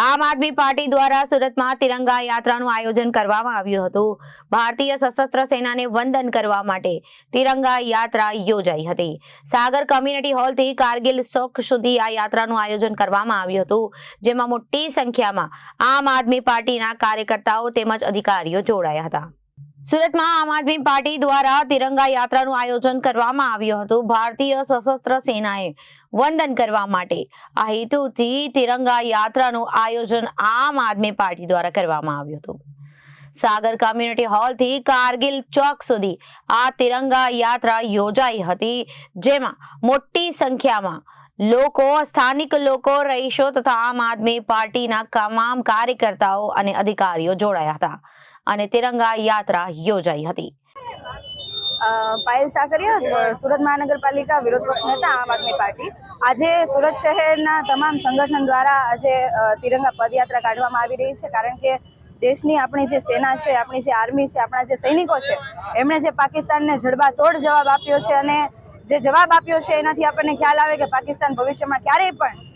આમ આદમી પાર્ટી દ્વારા સુરતમાં તિરંગા યાત્રાનું આયોજન કરવામાં આવ્યું હતું। ભારતીય સશસ્ત્ર સેનાને વંદન કરવા માટે તિરંગા યાત્રા યોજાઈ હતી। સાગર કમ્યુનિટી હોલથી કારગિલ ચોક સુધી આ યાત્રાનું આયોજન કરવામાં આવ્યું હતું, જેમાં મોટી સંખ્યામાં આમ આદમી પાર્ટીના કાર્યકર્તાઓ તેમજ અધિકારીઓ જોડાયા હતા। સુરતમાં આમ આદમી પાર્ટી દ્વારા તિરંગા યાત્રાનું આયોજન કરવામાં આવ્યું હતું। ભારતીય સશસ્ત્ર સેનાએ વંદન કરવા માટે આ હેતુથી તિરંગા યાત્રાનું આયોજન આમ આદમી પાર્ટી દ્વારા કરવામાં આવ્યું હતું। સાગર કમ્યુનિટી હોલથી કારગિલ ચોક સુધી આ તિરંગા યાત્રા યોજાઈ હતી, જેમાં મોટી સંખ્યામાં લોકો, સ્થાનિક લોકો, રહીશો તથા આમ આદમી પાર્ટીના તમામ કાર્યકર્તાઓ અને અધિકારીઓ જોડાયા હતા અને તિરંગા યાત્રા યોજાઈ હતી। પાયલ સાકરિયા, સુરત મહાનગરપાલિકા વિરોધ પક્ષ નેતા, આમ આદમી પાર્ટી। આજે સુરત શહેરના તમામ સંગઠન દ્વારા આજે તિરંગા પદયાત્રા કાઢવામાં આવી રહી છે, કારણ કે દેશની આપણી જે સેના છે, આપણી જે આર્મી છે, આપણા જે સૈનિકો છે, એમણે જે પાકિસ્તાનને જડબાતોડ જવાબ આપ્યો છે અને જે જવાબ આપ્યો છે એનાથી આપણને ખ્યાલ આવે કે પાકિસ્તાન ભવિષ્યમાં ક્યારેય પણ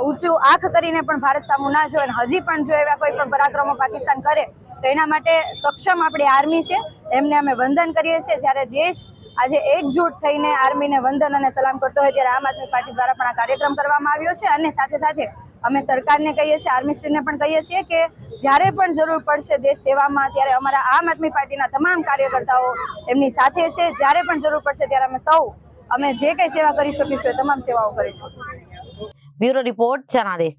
ઊંચું આંખ કરીને પણ ભારત સામું ના જોવે અને હજી પણ જો એવા કોઈ પણ પરાક્રમો પાકિસ્તાન કરે તો એના માટે સક્ષમ આપણી આર્મી છે, એમને અમે વંદન કરીએ છીએ। જ્યારે દેશ આજે એકજૂટ થઈને આર્મીને વંદન અને સલામ કરતો હોય ત્યારે આમ આદમી પાર્ટી દ્વારા પણ આ કાર્યક્રમ કરવામાં આવ્યો છે અને સાથે સાથે અમે સરકારને કહીએ છીએ, આર્મીશ્રીને પણ કહીએ છીએ કે જ્યારે પણ જરૂર પડશે દેશ સેવામાં, ત્યારે અમારા આમ આદમી પાર્ટીના તમામ કાર્યકર્તાઓ એમની સાથે છે। જ્યારે પણ જરૂર પડશે ત્યારે અમે જે કંઈ સેવા કરી શકીશું એ તમામ સેવાઓ કરીશું। Bureau report, Janadesh.